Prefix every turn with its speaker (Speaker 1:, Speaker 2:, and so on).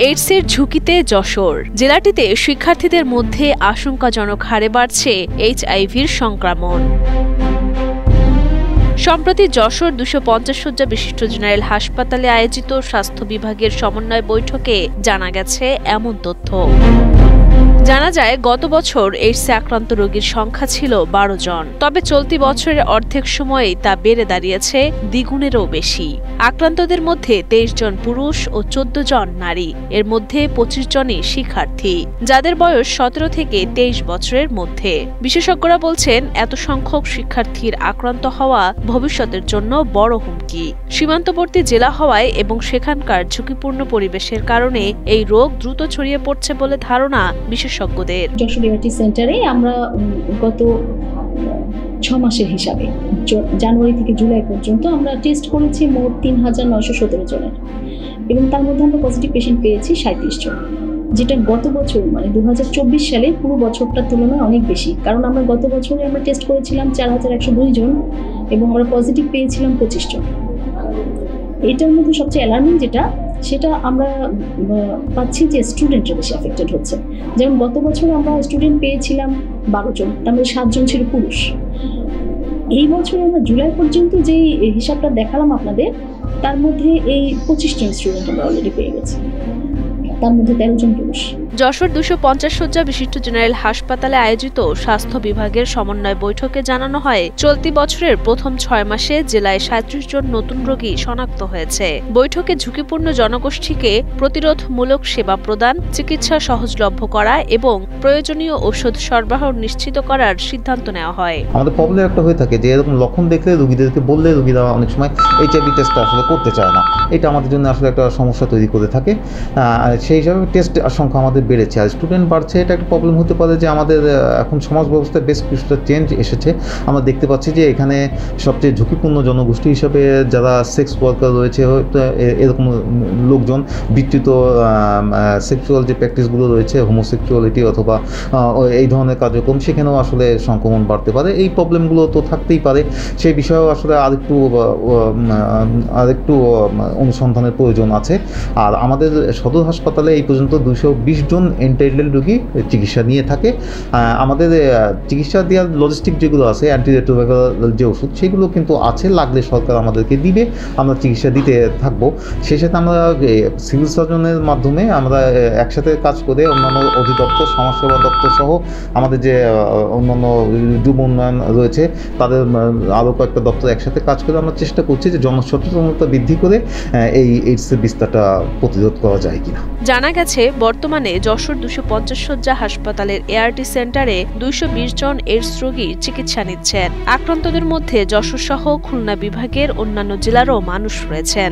Speaker 1: এইডসের ঝুঁকিতে যশোর জেলাটিতে শিক্ষার্থীদের মধ্যে আশঙ্কাজনক হারে বাড়ছে এইচআইভির সংক্রমণ। সম্প্রতি যশোর ২৫০ শয্যা বিশিষ্ট জেনারেল হাসপাতালে আয়োজিত স্বাস্থ্য বিভাগের সমন্বয় বৈঠকে জানা গেছে এমন তথ্য। জানা যায়, গত বছর এইডসে আক্রান্ত রোগীর সংখ্যা ছিল ১২ জন। তবে চলতি বছরের অর্ধেক সময়েই তা বেড়ে দাঁড়িয়েছে দ্বিগুণেরও বেশি। আক্রান্তদের মধ্যে ২৩ জন পুরুষ ও ১৪ জন নারী, এর মধ্যে ২৫ জনই শিক্ষার্থী, যাদের বয়স ১৭ থেকে ২৩ বছরের মধ্যে। বিশেষজ্ঞরা বলছেন, এত সংখ্যক শিক্ষার্থীর আক্রান্ত হওয়া ভবিষ্যতের জন্য বড় হুমকি। সীমান্তবর্তী জেলা হওয়ায় এবং সেখানকার ঝুঁকিপূর্ণ পরিবেশের কারণে এই রোগ দ্রুত ছড়িয়ে পড়ছে বলে ধারণা বিশেষজ্ঞদের।
Speaker 2: যশোর এআরটি সেন্টারে আমরা গত ৬ মাসের হিসাবে জানুয়ারি থেকে জুলাই পর্যন্ত আমরা টেস্ট করেছি মোট ৩,৯১৭ জনের, এবং তার মধ্যে আমরা পজিটিভ পেশেন্ট পেয়েছি ৩৭ জন, যেটা গত বছর মানে ২০২৪ সালে পুরো বছরটার তুলনায় অনেক বেশি। কারণ আমরা গত বছরে আমরা টেস্ট করেছিলাম ৪,১০২ জন এবং আমরা পজিটিভ পেয়েছিলাম ২৫ জন। এটার মধ্যে সবচেয়ে অ্যালার্মিং সেটা আমরা পাচ্ছি যে স্টুডেন্টরা বেশি অ্যাফেক্টেড হচ্ছে। যেমন গত বছর আমরা স্টুডেন্ট পেয়েছিলাম ১২ জন, তার মধ্যে ৭ জন ছিল পুরুষ। এই বছর আমরা জুলাই পর্যন্ত যেই হিসাবটা দেখালাম আপনাদের, তার মধ্যে এই ২৫ জন স্টুডেন্ট আমরা অলরেডি পেয়ে গেছি, তার মধ্যে ১৩ জন পুরুষ।
Speaker 1: যশোর ২৫০ শয্যা বিশিষ্ট জেনারেল হাসপাতালে আয়োজিত স্বাস্থ্য বিভাগের সমন্বয় বৈঠকে জানানো হয়, চলতি বছরের প্রথম ৬ মাসে জেলায় ৩৭ জন নতুন রোগী শনাক্ত হয়েছে। বৈঠকে ঝুঁকিপূর্ণ জনগোষ্ঠীকে প্রতিরোধমূলক সেবা প্রদান, চিকিৎসা সহজলভ্য করা এবং প্রয়োজনীয় ওষুধ সরবরাহ নিশ্চিত করার সিদ্ধান্ত নেওয়া হয়।
Speaker 3: আমাদের প্রবলেম একটা হয়ে থাকে যে এরকম লক্ষণ দেখলে রোগীদেরকে বললে রোগীরা অনেক সময় এইচআইভি টেস্টটা আসলে করতে চায় না। এটা আমাদের জন্য আসলে একটা সমস্যা তৈরি করে থাকে। সেই হিসাবে টেস্ট সংখ্যা আমাদের বেড়েছে, আর স্টুডেন্ট বাড়ছে। এটা একটা প্রবলেম হতে পারে যে আমাদের এখন সমাজ ব্যবস্থায় বেশ কিছুটা চেঞ্জ এসেছে। আমরা দেখতে পাচ্ছি যে এখানে সবচেয়ে ঝুঁকিপূর্ণ জনগোষ্ঠী হিসাবে যারা সেক্স ওয়ার্কার রয়েছে, হয়তো এরকম লোকজন বিস্তৃত সেক্সুয়াল যে প্র্যাকটিসগুলো রয়েছে, হোমোসেক্সুয়ালিটি অথবা এই ধরনের কার্যক্রম, সেখানেও আসলে সংক্রমণ বাড়তে পারে। এই প্রবলেমগুলো তো থাকতেই পারে, সেই বিষয়েও আসলে আরেকটু অনুসন্ধানের প্রয়োজন আছে। আর আমাদের সদর হাসপাতালে এই পর্যন্ত ২২০ জন এন্টাইটেল রোগী চিকিৎসা নিয়ে থাকে। আমাদের চিকিৎসা দেওয়ার লজিস্টিক যেগুলো আছে, অ্যান্টিরেট্রোভাইরাল যে ওষুধ, সেগুলো কিন্তু আছে, লাগলে সরকার আমাদেরকে দিবে, আমরা চিকিৎসা দিতে থাকবো। সেই সাথে আমরা সিভিল সার্জনের মাধ্যমে আমরা একসাথে কাজ করে অন্যান্য অধিদপ্তর, সমাজসেবা দপ্তর সহ আমাদের যে অন্যান্য যুব উন্নয়ন রয়েছে, তাদের আরও কয়েকটা দপ্তর একসাথে কাজ করে আমরা চেষ্টা করছি যে জনসচেতনতা বৃদ্ধি করে এই এইডসের বিস্তারটা প্রতিরোধ করা যায় কিনা।
Speaker 1: জানা গেছে, বর্তমানে যশোর ২৫০ শয্যা হাসপাতালের এআরটি সেন্টারে ২২০ জন এইডস রোগী চিকিৎসা নিচ্ছেন। আক্রান্তদের মধ্যে যশোর সহ খুলনা বিভাগের অন্যান্য জেলারও মানুষ রয়েছেন।